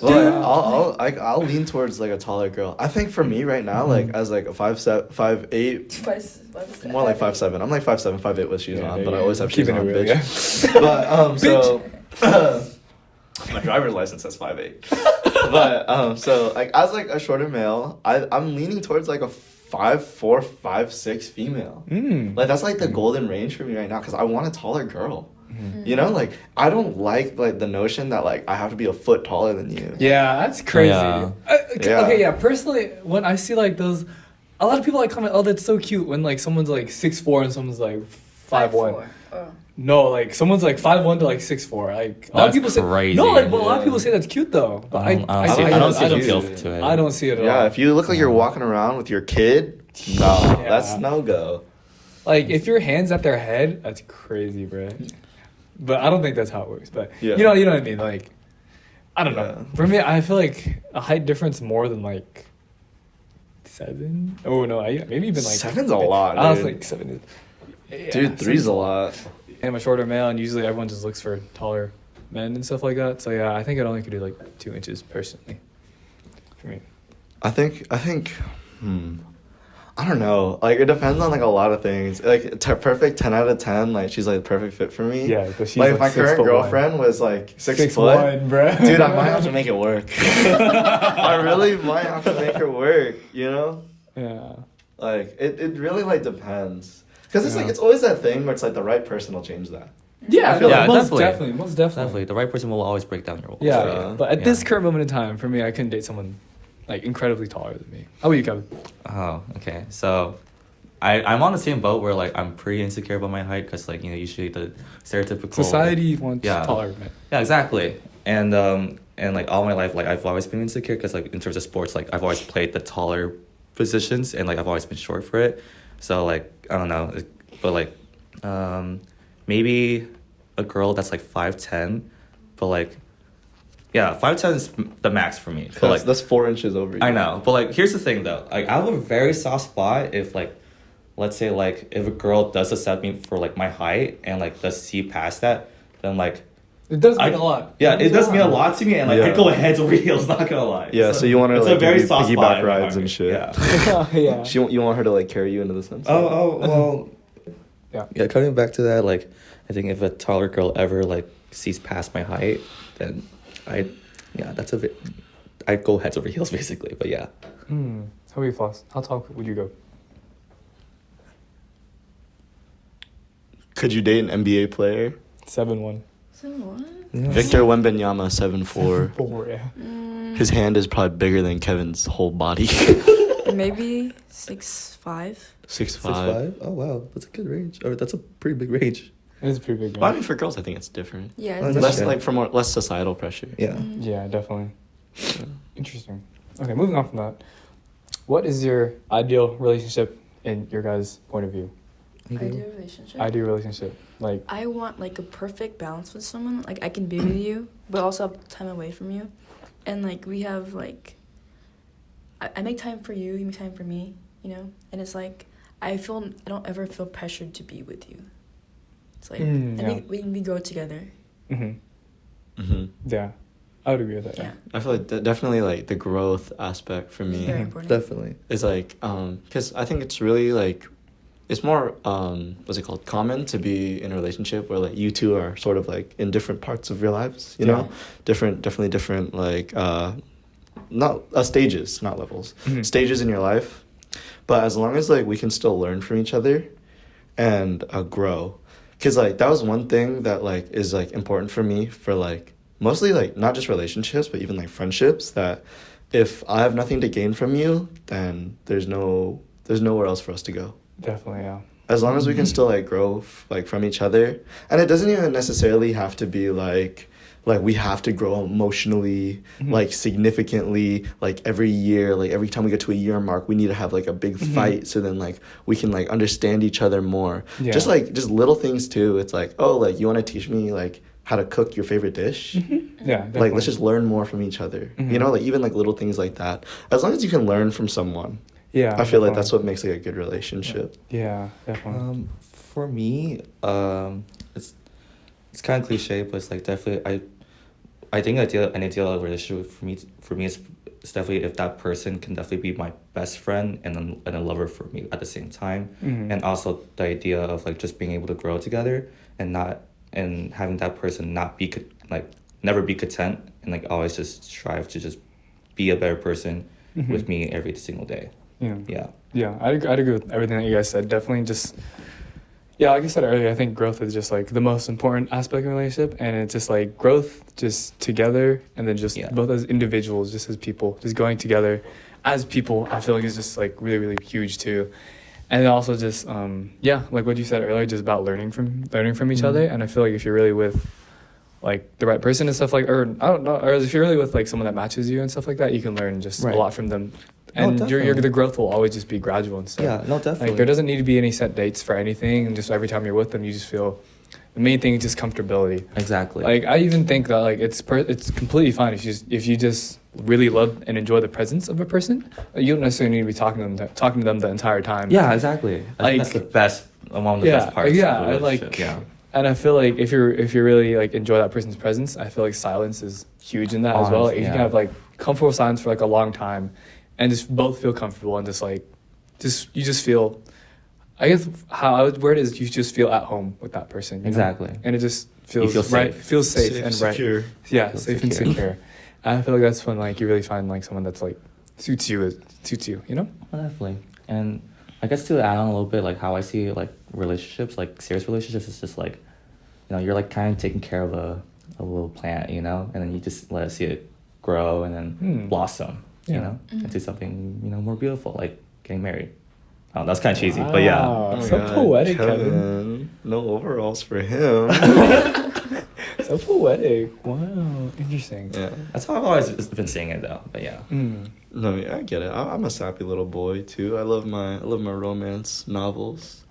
Well, I'll lean towards like a taller girl. I think for me right now, like as like a 5'8", more like 5'7". I'm like 5'7", 5'8" with shoes Yeah, on, there but you I go. always have shoes Keeping on, it real, bitch. But so my driver's license says 5'8". But so like as like a shorter male, I'm leaning towards like a 5'4", 5'6" female. Like that's like the golden range for me right now because I want a taller girl. You know, like I don't like the notion that like I have to be a foot taller than you. Yeah, that's crazy. Yeah. Yeah. Okay, yeah. Personally, when I see like those, a lot of people like comment, "Oh, that's so cute." When like someone's like 6'4" and someone's like 5'1". Oh. No, like someone's like 5'1" to like 6'4". Like a lot of That's people say crazy. no, like but a lot of Yeah. people say that's cute though. But I don't see the appeal to it. I don't see it at Yeah, all. if you look like you're walking around with your kid, no, Yeah. that's no go. Like if your hand's at their head, that's crazy, bro. But I don't think that's how it works. But Yeah. you know what I mean. Like I don't know. Yeah. For me, I feel like a height difference more than like 7. Oh no, maybe even like 7's a lot, I was dude. like 7 is. Yeah, Dude, 3's a lot. I'm a shorter male, and usually everyone just looks for taller men and stuff like that. So yeah, I think I'd only could do like 2 inches personally. For me. I think, I don't know. Like, it depends on, like, a lot of things. Like, perfect 10 out of 10, like, she's, like, perfect fit for me. Yeah, but she's like, like if my 6'1". current girlfriend was, like, 6 foot, 6'1", bro. dude, I might have to make it work. I really might have to make her work, you know? Yeah. Like, it really, like, depends. Because it's, like, Yeah. it's always that thing where it's, like, the right person will change that. Yeah, I feel no, like- most definitely. definitely, most definitely. Definitely, the right person will always break down your walls. Yeah, for you. but at this Yeah. current moment in time, for me, I couldn't date someone like incredibly taller than me. How about you, Kevin? Oh, okay. So, I'm on the same boat where like I'm pretty insecure about my height because like usually the stereotypical Society wants Yeah. taller men. Yeah, exactly. And like all my life, like I've always been insecure because like in terms of sports, like I've always played the taller positions and like I've always been short for it. So like I don't know, but like maybe a girl that's like 5'10", but like yeah, 5'10" is the max for me. But like That's 4 inches over you. I know, but like here's the thing though, like I have a very soft spot if like let's say like if a girl does accept me for like my height and like does see past that, then like It does mean a lot. yeah, it does mean a lot to me, and like I Yeah. go heads over heels. Not gonna lie. Yeah, so you want her, it's like, a very give you soft spot piggyback in my rides and heart. shit. Yeah. Yeah. You want her to, like, carry you into the sunset? Oh well. Yeah. Yeah, coming back to that, like I think if a taller girl ever like sees past my height, then that's a bit. I'd go heads over heels basically, but yeah. How about you, Floss? How tall would you go? Could you date an NBA player? 7'1". So what? Victor Wembanyama, 7'4". 4, yeah. His hand is probably bigger than Kevin's whole body. Maybe 6'5". 6'5". Oh wow, that's a good range. Or that's a pretty big range. It is pretty big. Well, I Man. mean, for girls, I think it's different. Yeah. Oh, It's that's Less fair. like for less societal pressure. Yeah. Yeah, definitely. Interesting. Okay, moving on from that. What is your ideal relationship in your guys' point of view? ideal relationship. Ideal relationship. Like, I want like a perfect balance with someone. Like I can be with you, but also have time away from you, and like we have like. I make time for you. You make time for me. You know, and it's like I don't ever feel pressured to be with you. It's like yeah. we grow together. Yeah, I would agree with that. Yeah. I feel like definitely like the growth aspect for It's me very important. Definitely. is like because I think it's really like it's more what's it called, common to be in a relationship where like you two are sort of like in different parts of your lives, you know, definitely different like not stages, not levels, stages in your life, but as long as like we can still learn from each other and grow, because like that was one thing that like is like important for me for like mostly like not just relationships but even like friendships, that if I have nothing to gain from you, then there's nowhere else for us to go. Definitely, yeah. As long as we can still like grow like from each other, and it doesn't even necessarily have to be like we have to grow emotionally like significantly, like every year, like every time we get to a year mark we need to have like a big fight so then like we can like understand each other more. Yeah. Just little things too. It's like, oh, like you want to teach me like how to cook your favorite dish? Yeah, definitely. Like let's just learn more from each other. You know, like even like little things like that, as long as you can learn from someone. Yeah, I feel like definitely. that's what makes like a good relationship. Yeah, definitely. For me, it's kind of cliche, but it's like definitely I think an ideal relationship for me is definitely if that person can definitely be my best friend and a lover for me at the same time, and also the idea of like just being able to grow together and having that person not be never be content and like always just strive to just be a better person with me every single day. Yeah. Yeah. Yeah, I'd agree with everything that you guys said. Definitely just Yeah, like I said earlier, I think growth is just like the most important aspect of a relationship, and it's just like growth just together, and then just Yeah. both as individuals, just as people, just going together as people. I feel like is just like really really huge too, and then also just yeah, like what you said earlier, just about learning from each other. And I feel like if you're really with like the right person and stuff like, or I don't know, or if you're really with like someone that matches you and stuff like that, you can learn just Right. a lot from them. No, And your definitely. the growth will always just be gradual and stuff. Yeah, no, definitely. Like there doesn't need to be any set dates for anything, and just every time you're with them, you just feel the main thing is just comfortability. Exactly. Like I even think that like it's completely fine if you just really love and enjoy the presence of a person. You don't necessarily need to be talking to them the entire time. yeah, exactly. I think that's the best, one of the best parts. Yeah, of I the like. relationship. Yeah. And I feel like if you really like enjoy that person's presence, I feel like silence is huge in that as well. Honest, Like, you yeah. can have like comfortable silence for like a long time, and just both feel comfortable and just like, you just feel. I guess how I would word it is you just feel at home with that person. You know? Exactly. And it just feels feel right. safe. Feels safe, and right. secure. Yeah, Feel safe and secure. secure. And I feel like that's when like you really find like someone that's like suits you. You know. Well, definitely. And I guess to add on a little bit, like how I see like relationships, like serious relationships, is just like, you know, you're like kind of taking care of a little plant, you know, and then you just let it see it grow and then blossom, Yeah. you know, into something, you know, more beautiful, like getting married. Oh, that's kind of cheesy, but yeah. Wow, Oh my so God, poetic, Kevin. No overalls for him. So poetic. Wow, interesting. Yeah. That's how I've always been seeing it though, but yeah. Mm. No, yeah, I get it. I'm a sappy little boy too. I love my romance novels.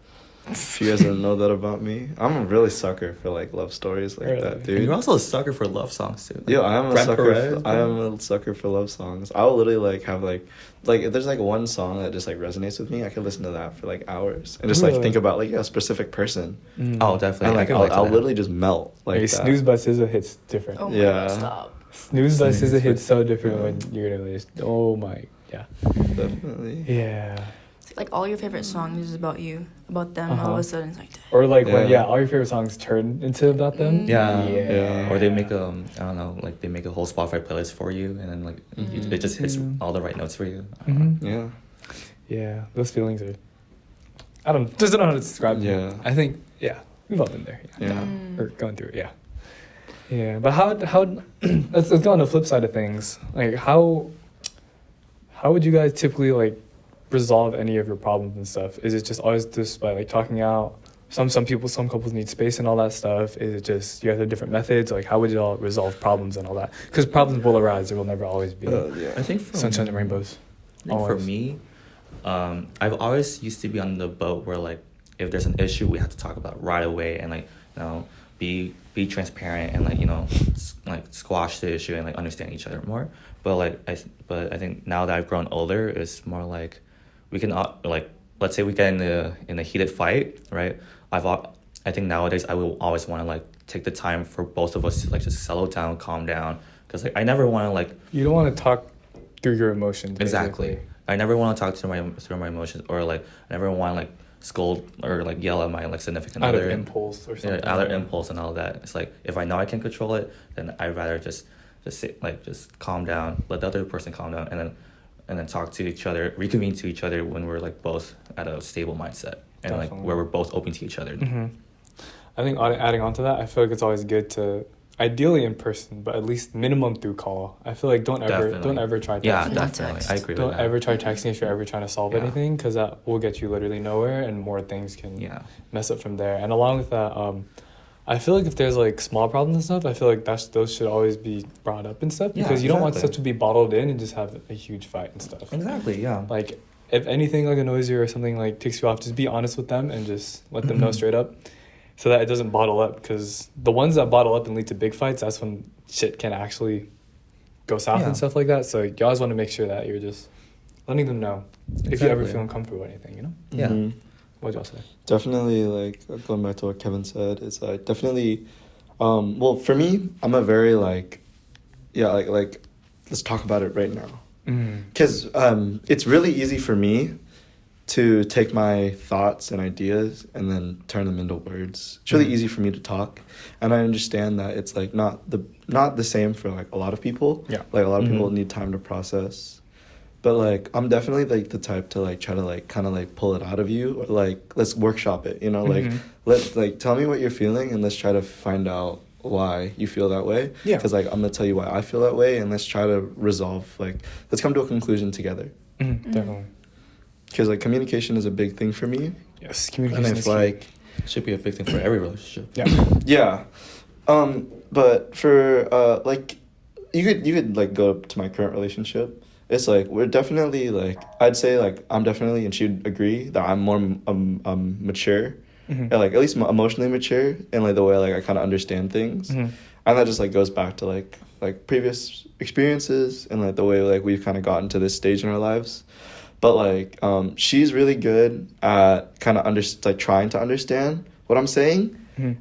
If you guys don't know that about me, I'm a really sucker for like love stories like Really? that, And dude. you're also a sucker for love songs too. Yo, I am a Brent sucker. Perez, I am a sucker for love songs. I will literally like have like if there's like one song that just like resonates with me, I could listen to that for like hours and just like Really? think about like a specific person. Mm. Oh, definitely. And I like can I'll, relate to I'll that. literally just melt like Hey, that. Snooze by SZA hits different. Oh my Yeah. god, stop. Snooze by Snooze SZA hits so by- different when you're gonna just. Oh my, yeah, Definitely. yeah. Like all your favorite songs is about you, about them. All Uh-huh. of a sudden, it's like that. Or like when Yeah. all your favorite songs turn into about them. Yeah. Yeah. Or they make a, I don't know, like they make a whole Spotify playlist for you, and then like it just hits Mhm. all the right notes for you. I don't know. Mhm. Yeah. Yeah, those feelings are. I don't know how to describe them. Yeah. I think we've all been there. Yeah. Yeah. Mm. Or going through it. Yeah. Yeah, but how let's go on the flip side of things. Like how would you guys typically like resolve any of your problems and stuff? Is it just always just by like talking out? Some couples need space and all that stuff. Is it just you guys have different methods? Like how would you all resolve problems and all that? Because problems will arise. There will never always be Yeah. I think for sunshine and rainbows. I think for Always. me, I've always used to be on the boat where like if there's an issue, we have to talk about it right away and like you know be transparent and like you know like squash the issue and like understand each other more. But I think now that I've grown older, it's more like we can like let's say we get in a heated fight, right? I think nowadays I will always want to like take the time for both of us to like just settle down, calm down, because like I never want to like You don't want to talk through your emotions. exactly. basically. I never want to talk through my emotions or like I never want to like scold or like yell at my like significant Out other. of impulse or something. Out of impulse and all that. It's like if I know I can control it, then I'd rather just sit like just calm down, let the other person calm down, and then talk to each other, reconvene to each other when we're like both at a stable mindset and like Definitely. where we're both open to each other. Hmm. I think adding on to that, I feel like it's always good to, ideally in person, but at least minimum through call. I feel like don't ever try texting. Yeah, Not definitely. text. I agree Don't with that. ever try texting if you're ever trying to solve Yeah. anything, because that will get you literally nowhere, and more things can Yeah. mess up from there. And along with that, I feel like if there's like small problems and stuff, I feel like those should always be brought up and stuff, Yeah, because you don't want exactly. stuff to be bottled in and just have a huge fight and stuff. Exactly. Yeah. Like if anything like annoys you or something like ticks you off, just be honest with them and just let them know straight up, so that it doesn't bottle up. Because the ones that bottle up and lead to big fights, that's when shit can actually go south Yeah. and stuff like that. So you always want to make sure that you're just letting them know if you ever Exactly. feel uncomfortable with anything, you know? Yeah. Mhm. What'd y'all say? Definitely, like going back to what Kevin said, it's like definitely. Well, for me, I'm a very like let's talk about it right now. Because it's really easy for me to take my thoughts and ideas and then turn them into words. It's really easy for me to talk, and I understand that it's like not the same for like a lot of people. Yeah. Like a lot of people need time to process But like I'm definitely like the type to like try to like kind of like pull it out of you, or like let's workshop it, you know, like let's like tell me what you're feeling and let's try to find out why you feel that way. Yeah. Because like I'm gonna tell you why I feel that way, and let's try to resolve, like let's come to a conclusion together. Definitely. Because like communication is a big thing for me, Yes, and communication if is key. like Should be a big thing for every relationship. Yeah. yeah, but for like you could like go to my current relationship. It's like we're definitely like I'd say like I'm definitely, and she'd agree that I'm more mature, and like at least emotionally mature in like the way like I kind of understand things, and that just like goes back to like previous experiences and like the way like we've kind of gotten to this stage in our lives. But like she's really good at kind of like trying to understand what I'm saying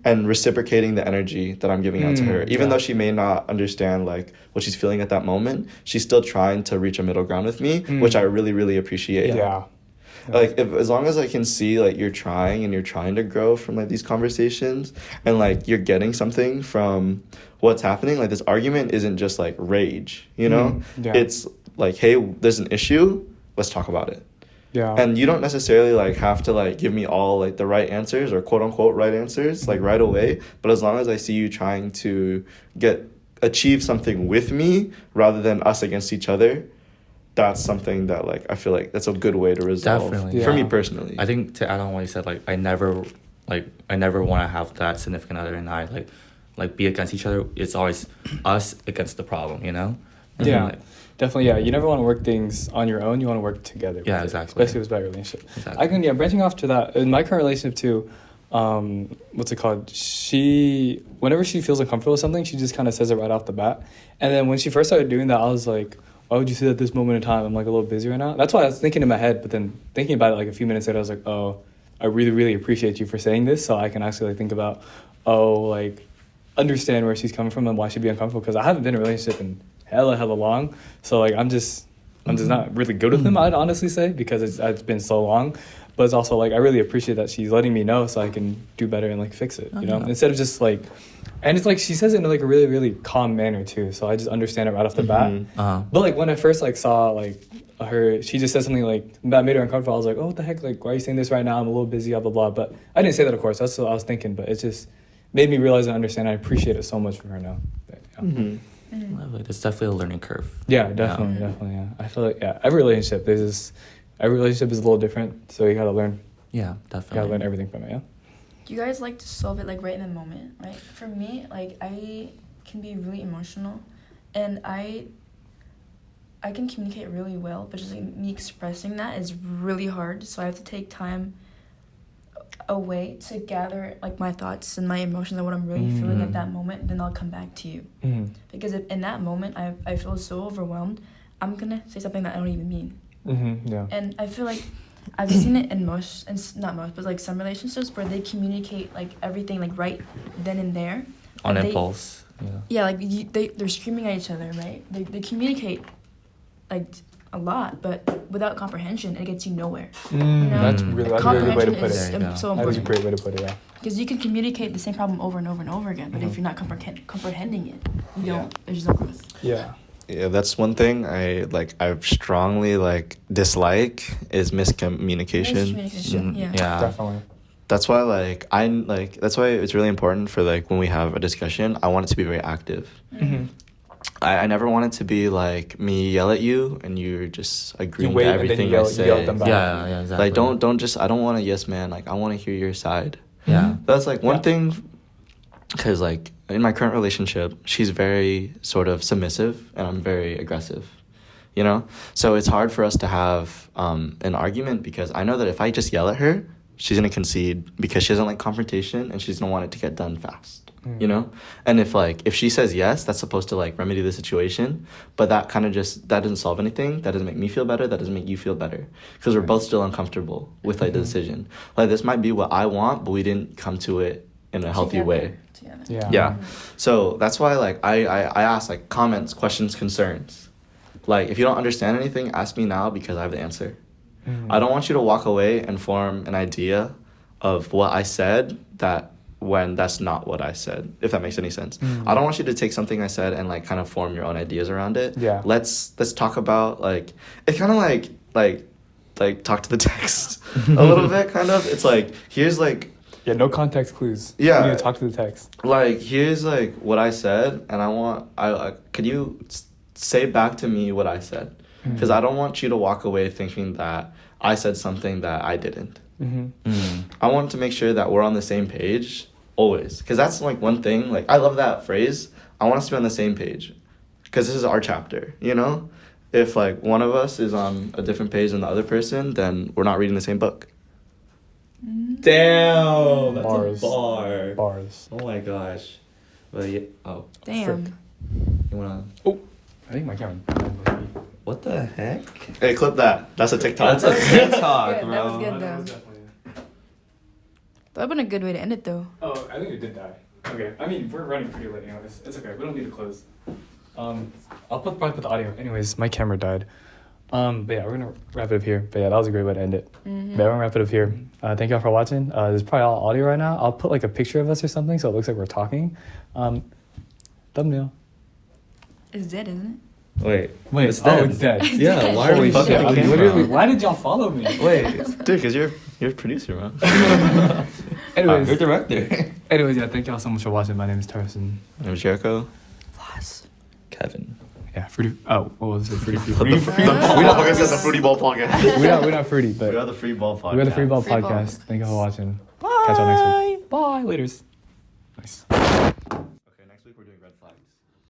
and reciprocating the energy that I'm giving out to her. Even though she may not understand like what she's feeling at that moment, she's still trying to reach a middle ground with me, which I really, really appreciate. Yeah. Like as long as I can see like you're trying and you're trying to grow from like these conversations, and like you're getting something from what's happening, like this argument isn't just like rage, you know? Yeah. It's like, hey, there's an issue, let's talk about it. Yeah. And you don't necessarily like have to like give me all like the right answers or quote unquote right answers like right away, but as long as I see you trying to achieve something with me rather than us against each other, that's something that like I feel like that's a good way to resolve. Definitely. For me Yeah. personally. I think to add on what you said, like I never want to have that significant other and I like be against each other. It's always us against the problem, you know? Yeah. Like, Definitely, yeah. You never want to work things on your own. You want to work together. Yeah, with it, exactly. especially with a bad relationship. Exactly. I can, branching off to that, in my current relationship too, what's it called? Whenever she feels uncomfortable with something, she just kind of says it right off the bat. And then when she first started doing that, I was like, why would you say that at this moment in time? I'm like a little busy right now. That's why I was thinking in my head, but then thinking about it like a few minutes later, I was like, oh, I really, really appreciate you for saying this, so I can actually like think about, like understand where she's coming from and why she'd be uncomfortable, because I haven't been in a relationship in hella long, so like I'm just not really good with them, I'd honestly say, because it's been so long. But it's also like I really appreciate that she's letting me know so I can do better and like fix it, you know, instead of just like, and it's like she says it in like a really, really calm manner too, so I just understand it right off the bat. But like when I first like saw like her, she just said something like that made her uncomfortable. I was like, oh, what the heck, like why are you saying this right now? I'm a little busy, blah blah blah. But I didn't say that, of course. That's what I was thinking, but it just made me realize and understand. I appreciate it so much from her now. But, yeah. Lovely. There's definitely a learning curve. Yeah, definitely. Yeah. I feel like every relationship is a little different, so you gotta learn. Yeah, You definitely. gotta learn everything from it. Yeah. Do you guys like to solve it like right in the moment, right? For me, like I can be really emotional, and I can communicate really well, but just like me expressing that is really hard. So I have to take time away to gather like my thoughts and my emotions and what I'm really feeling at that moment. Then I'll come back to you, because if in that moment I feel so overwhelmed, I'm gonna say something that I don't even mean. Yeah. And I feel like I've seen it in most, and not most, but like some relationships where they communicate like everything like right then and there. On And impulse. Yeah. Yeah, like they're screaming at each other, right? They communicate like a lot, but without comprehension, it gets you nowhere. know? That's a really good way to Comprehension put is it. There you go. so That is a important. great way to put it. Yeah. Because you can communicate the same problem over and over and over again, but if you're not comprehending it, you don't. There's no growth. Yeah. Yeah, that's one thing I strongly like dislike is miscommunication. Miscommunication, yeah. Yeah. Definitely. That's why that's why it's really important for like when we have a discussion, I want it to be very active. I never want it to be like me yell at you and you're just agreeing wait to and then everything you I yell say. at them back. Yeah, exactly. Like don't just I don't want a yes man. Like I want to hear your side. Yeah. That's like one Yeah. thing, because like in my current relationship, she's very sort of submissive and I'm very aggressive, you know? So it's hard for us to have an argument, because I know that if I just yell at her, she's going to concede because she doesn't like confrontation and she's going to want it to get done fast, you know? And if she says yes, that's supposed to like remedy the situation, but that kind of that doesn't solve anything. That doesn't make me feel better. That doesn't make you feel better, because we're both still uncomfortable with like the decision. Like this might be what I want, but we didn't come to it in a healthy way. Together. Yeah. Yeah. So that's why like I ask like comments, questions, concerns. Like if you don't understand anything, ask me now because I have the answer. I don't want you to walk away and form an idea of what I said that when that's not what I said, if that makes any sense. I don't want you to take something I said and like kind of form your own ideas around it. Yeah. Let's talk about like, it's kind of like talk to the text a little bit, kind of. It's like, here's like, Yeah, no context clues. Yeah. You need to talk to the text. like, here's like what I said, and can you say back to me what I said? Because I don't want you to walk away thinking that I said something that I didn't. I want to make sure that we're on the same page always, because that's like one thing. Like, I love that phrase. I want us to be on the same page, because this is our chapter. You know, if like one of us is on a different page than the other person, then we're not reading the same book. Damn, that's Bars. a bar. Bars. Oh my gosh. Well, yeah. Oh, Damn. you wanna? I think my camera. What the heck? Hey, clip that. That's a TikTok. That's a TikTok, Good, bro. that was good though. That would have been a good way to end it though. Oh, I think it did die. Okay, I mean, we're running pretty late anyways. It's okay, we don't need to close. I'll probably put the audio. Anyways, my camera died. But yeah, we're gonna wrap it up here. But yeah, that was a great way to end it. But yeah, we're gonna wrap it up here. Thank y'all for watching. There's probably all audio right now. I'll put like a picture of us or something so it looks like we're talking. Thumbnail. It's dead, isn't Wait, It's dead. Yeah, why are Holy we fucking shit, the I'm camera? literally, why did y'all follow me? Wait, Dude, because you're a producer, man. Anyways, you're director. anyways, yeah, thank y'all so much for watching. My name is Tarson. My name is Jericho. it? Floss. Kevin. Yeah, fruity. Oh, what was it? Fruity. The podcast is the Fruity Ball podcast. We're not fruity, but We are the Free Ball podcast. we are the Free Ball Free Ball. podcast. Thank you for watching. Catch y'all next week. Bye. Laters. Nice. Okay, next week we're doing red flags.